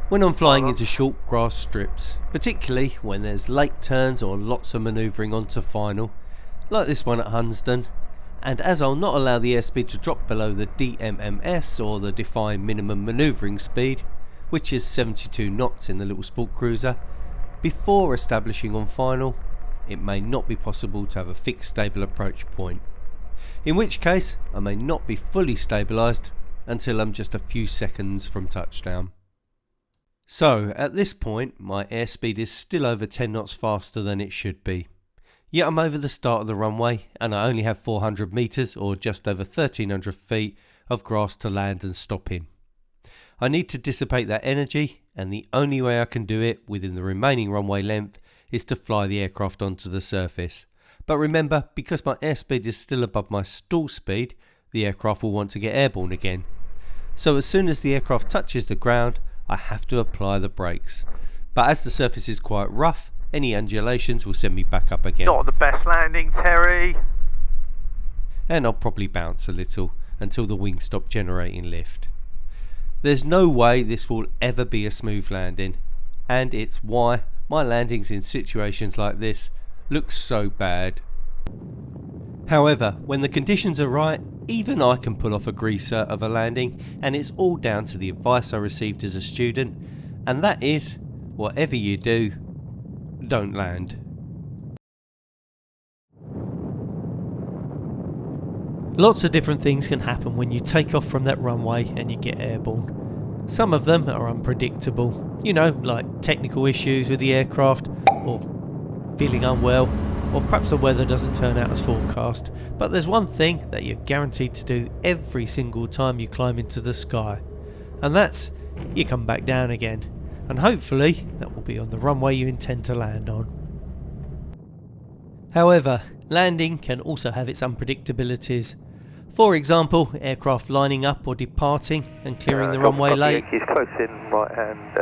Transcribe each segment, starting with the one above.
When I'm flying into short grass strips, particularly when there's late turns or lots of manoeuvring onto final, like this one at Hunsdon, and as I'll not allow the airspeed to drop below the DMMS or the defined minimum manoeuvring speed, which is 72 knots in the little sport cruiser, before establishing on final, it may not be possible to have a fixed stable approach point, in which case I may not be fully stabilised until I'm just a few seconds from touchdown. So at this point my airspeed is still over 10 knots faster than it should be. Yet I'm over the start of the runway and I only have 400 metres or just over 1300 feet of grass to land and stop in. I need to dissipate that energy, and the only way I can do it within the remaining runway length is to fly the aircraft onto the surface. But remember, because my airspeed is still above my stall speed, the aircraft will want to get airborne again. So as soon as the aircraft touches the ground, I have to apply the brakes. But as the surface is quite rough, any undulations will send me back up again. Not the best landing, Terry. And I'll probably bounce a little until the wings stop generating lift. There's no way this will ever be a smooth landing, and it's why my landings in situations like this look so bad. However, when the conditions are right, even I can pull off a greaser of a landing, and it's all down to the advice I received as a student, and that is, whatever you do, don't land. Lots of different things can happen when you take off from that runway and you get airborne. Some of them are unpredictable, like technical issues with the aircraft, or feeling unwell, or perhaps the weather doesn't turn out as forecast. But there's one thing that you're guaranteed to do every single time you climb into the sky, and that's you come back down again, and hopefully that will be on the runway you intend to land on. However, landing can also have its unpredictabilities. For example, aircraft lining up or departing and clearing the runway late. He's close in right hand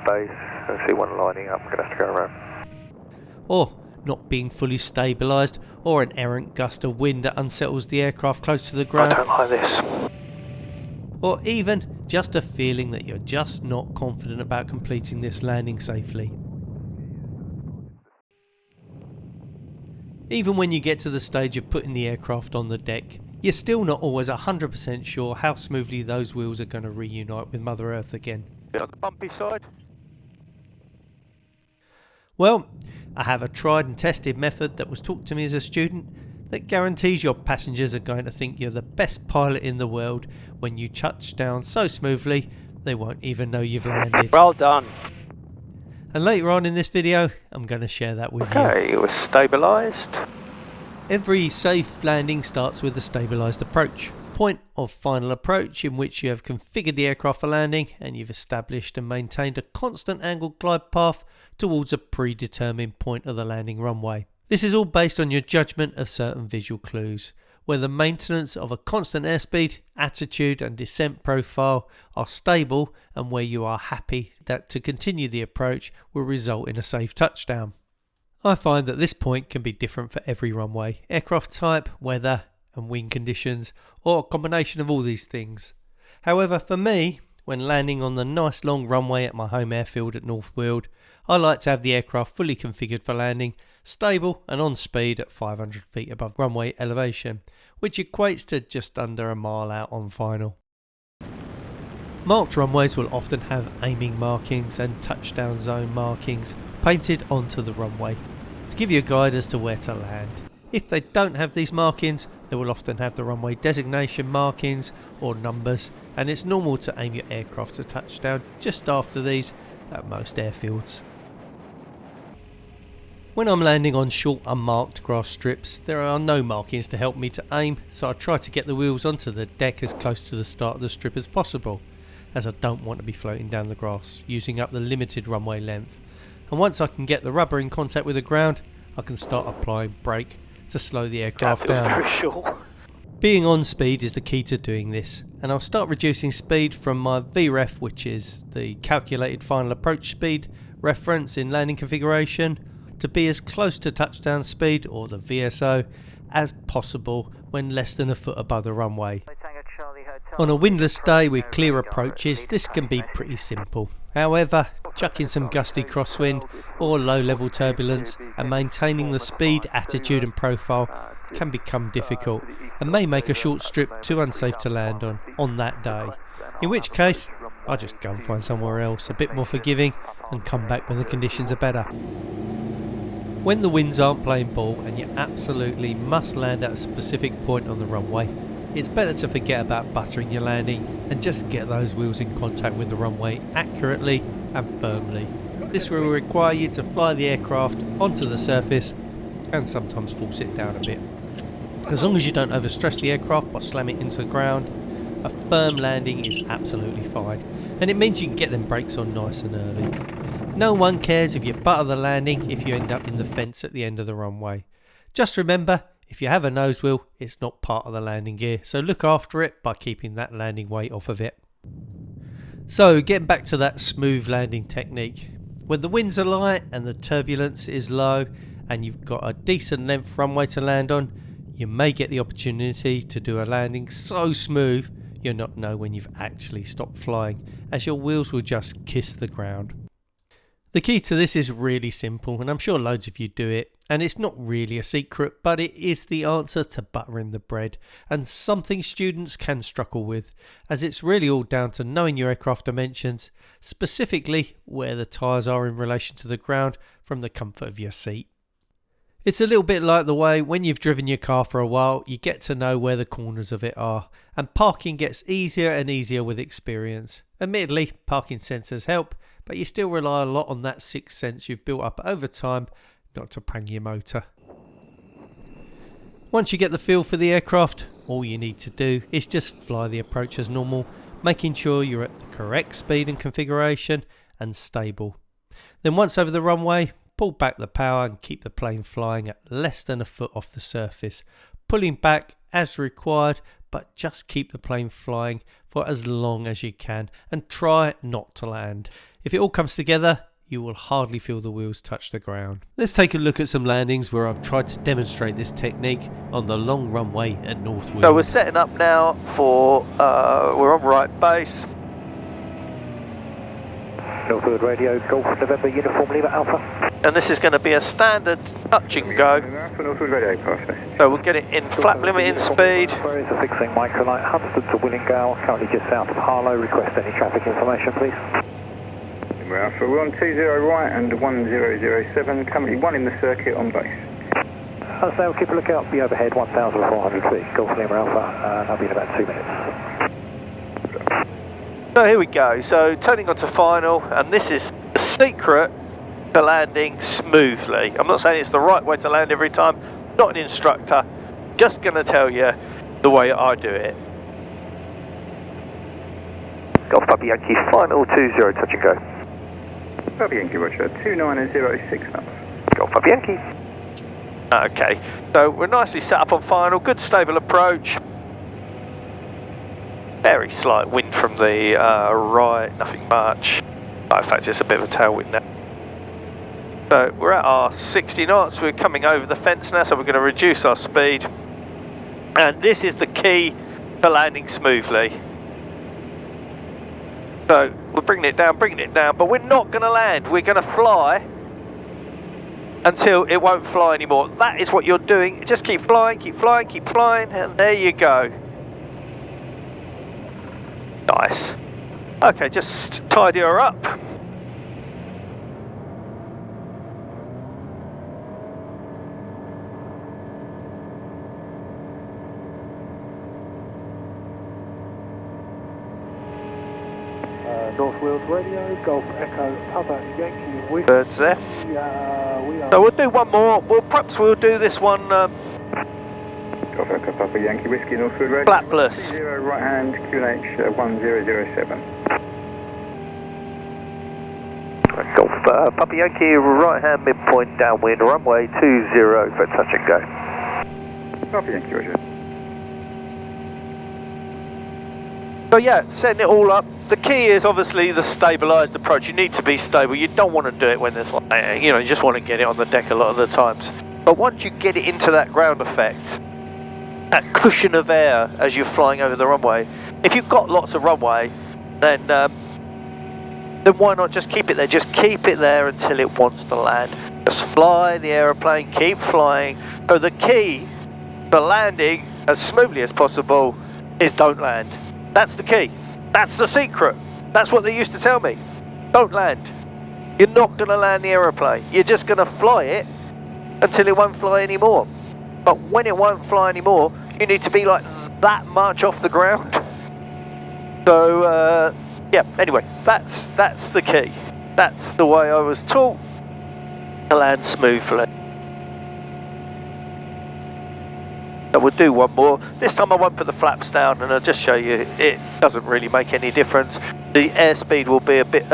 base. I see one lining up. We're going to have to go around. Or not being fully stabilised, or an errant gust of wind that unsettles the aircraft close to the ground. I don't like this. Or even just a feeling that you're just not confident about completing this landing safely. Even when you get to the stage of putting the aircraft on the deck, you're still not always 100% sure how smoothly those wheels are going to reunite with Mother Earth again. On the bumpy side. Well, I have a tried and tested method that was taught to me as a student that guarantees your passengers are going to think you're the best pilot in the world when you touch down so smoothly they won't even know you've landed. Well done. And later on in this video, I'm going to share that with you. Okay, we're stabilised. Every safe landing starts with a stabilised approach. Point of final approach in which you have configured the aircraft for landing and you've established and maintained a constant angled glide path towards a predetermined point of the landing runway. This is all based on your judgment of certain visual clues, where the maintenance of a constant airspeed, attitude and descent profile are stable, and where you are happy that to continue the approach will result in a safe touchdown. I find that this point can be different for every runway, aircraft type, weather and wind conditions, or a combination of all these things. However, for me, when landing on the nice long runway at my home airfield at North Weald, I like to have the aircraft fully configured for landing, stable and on speed at 500 feet above runway elevation, which equates to just under a mile out on final. Marked runways will often have aiming markings and touchdown zone markings painted onto the runway to give you a guide as to where to land. If they don't have these markings, they will often have the runway designation markings or numbers, and it's normal to aim your aircraft to touchdown just after these at most airfields. When I'm landing on short unmarked grass strips, there are no markings to help me to aim, so I try to get the wheels onto the deck as close to the start of the strip as possible, as I don't want to be floating down the grass, using up the limited runway length. And once I can get the rubber in contact with the ground, I can start applying brake to slow the aircraft down. Very short. Being on speed is the key to doing this, and I'll start reducing speed from my VREF, which is the calculated final approach speed reference in landing configuration, to be as close to touchdown speed, or the VSO, as possible when less than a foot above the runway. Tango On a windless day with clear approaches, this can be pretty simple. However, chucking some gusty crosswind or low-level turbulence and maintaining the speed, attitude and profile can become difficult and may make a short strip too unsafe to land on that day. In which case, I'll just go and find somewhere else a bit more forgiving and come back when the conditions are better. When the winds aren't playing ball and you absolutely must land at a specific point on the runway, it's better to forget about buttering your landing and just get those wheels in contact with the runway accurately and firmly. This will require you to fly the aircraft onto the surface and sometimes force it down a bit. As long as you don't overstress the aircraft by slamming it into the ground, a firm landing is absolutely fine, and it means you can get them brakes on nice and early. No one cares if you butter the landing if you end up in the fence at the end of the runway. Just remember, if you have a nose wheel, it's not part of the landing gear, so look after it by keeping that landing weight off of it. So, getting back to that smooth landing technique. When the winds are light and the turbulence is low and you've got a decent length runway to land on, you may get the opportunity to do a landing so smooth you'll not know when you've actually stopped flying, as your wheels will just kiss the ground. The key to this is really simple, and I'm sure loads of you do it, and it's not really a secret, but it is the answer to buttering the bread, and something students can struggle with, as it's really all down to knowing your aircraft dimensions, specifically where the tyres are in relation to the ground from the comfort of your seat. It's a little bit like the way when you've driven your car for a while, you get to know where the corners of it are, and parking gets easier and easier with experience. Admittedly, parking sensors help, but you still rely a lot on that sixth sense you've built up over time not to prang your motor. Once you get the feel for the aircraft, all you need to do is just fly the approach as normal, making sure you're at the correct speed and configuration and stable. Then once over the runway, pull back the power and keep the plane flying at less than a foot off the surface, pulling back as required, but just keep the plane flying for as long as you can and try not to land. If it all comes together, you will hardly feel the wheels touch the ground. Let's take a look at some landings where I've tried to demonstrate this technique on the long runway at Northwood. So we're setting up now for, we're on right base. Northwood Radio, Golf November, Uniform Lima Alpha. And this is going to be a standard touch and go. Northwood Radio, perfect. So we'll get it in flap limiting speed. Where is the fixing microlight? Hunston to Willingale, currently just south of Harlow. Request any traffic information, please. So we're on 20 right and 1007, currently one in the circuit on base. So we'll keep a lookout, be overhead 1,400 feet, Golf Lima Alpha, I'll be in about 2 minutes. So here we go, so turning on to final, and this is the secret to landing smoothly. I'm not saying it's the right way to land every time, not an instructor, just going to tell you the way I do it. Golf Papa Yankee, final 20, touch and go. Papa Yankee, Roger, 2906 knots. Golf Papa Yankee. Okay, so we're nicely set up on final, good stable approach. Very slight wind from the right, nothing much. Oh, in fact, it's a bit of a tailwind now. So we're at our 60 knots, we're coming over the fence now, so we're going to reduce our speed. And this is the key to landing smoothly. So we're bringing it down, but we're not going to land. We're going to fly until it won't fly anymore. That is what you're doing. Just keep flying, keep flying, keep flying, and there you go. Nice. Okay, just tidy her up. North Wales Radio, Golf Echo, Papa Yankee. Birds there. So we'll do one more. Perhaps we'll do this one. Golf Echo, Papa Yankee, Whiskey, Northwood Radio. Flapless. 0 right hand, QNH 1007. Golf Papa Yankee, right hand midpoint downwind, runway 20 for touch and go. Papa Yankee, Roger. So yeah, setting it all up. The key is obviously the stabilised approach. You need to be stable. You don't want to do it when there's like, you just want to get it on the deck a lot of the times. But once you get it into that ground effect, that cushion of air as you're flying over the runway. If you've got lots of runway, then why not just keep it there? Just keep it there until it wants to land. Just fly the aeroplane, keep flying. So the key for landing as smoothly as possible is don't land. That's the key. That's the secret. That's what they used to tell me. Don't land. You're not going to land the aeroplane. You're just going to fly it until it won't fly anymore. But when it won't fly anymore, you need to be like that much off the ground. So yeah, anyway, that's the key. That's the way I was taught to land smoothly. So we'll do one more. This time I won't put the flaps down, and I'll just show you it doesn't really make any difference. The airspeed will be a bit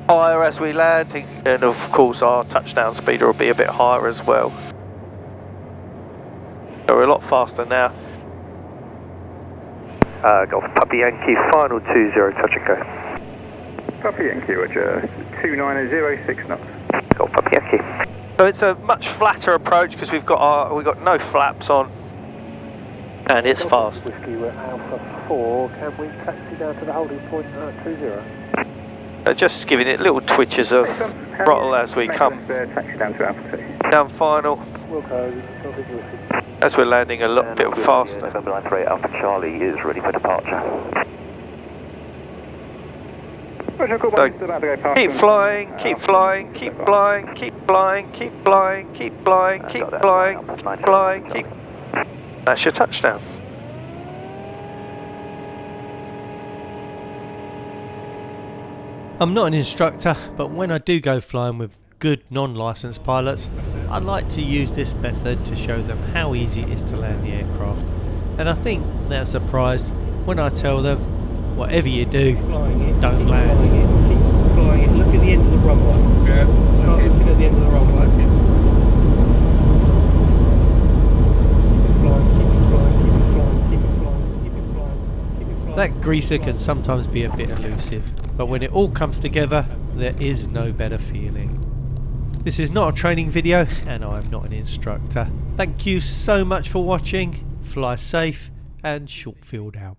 higher as we land, and of course our touchdown speed will be a bit higher as well. So we're a lot faster now. Golf Puppy Yankee, final 20, touch and go. Puppy Yankee, Roger, 2906 knots. Golf Puppy Yankee. So it's a much flatter approach because we've got no flaps on, and it's fast. Whiskey, we're Alpha 4. Can we taxi down to the holding point 20? Just giving it little twitches of throttle as we come. Taxi down to Alpha 2. Down final. Wilco, As we're landing a little bit faster. November 93 Alpha Charlie is ready for departure. So keep flying, keep flying, keep flying, keep flying, keep flying, keep flying, keep flying, keep flying, keep. That's your touchdown. I'm not an instructor, but when I do go flying with good non-licensed pilots, I like to use this method to show them how easy it is to land the aircraft. And I think they're surprised when I tell them, whatever you do, don't land. Keep flying it. Look at the end of the runway. Yeah. Start looking at the end of the runway. That greaser can sometimes be a bit elusive, but when it all comes together, there is no better feeling. This is not a training video, and I'm not an instructor. Thank you so much for watching. Fly safe, and Shortfield out.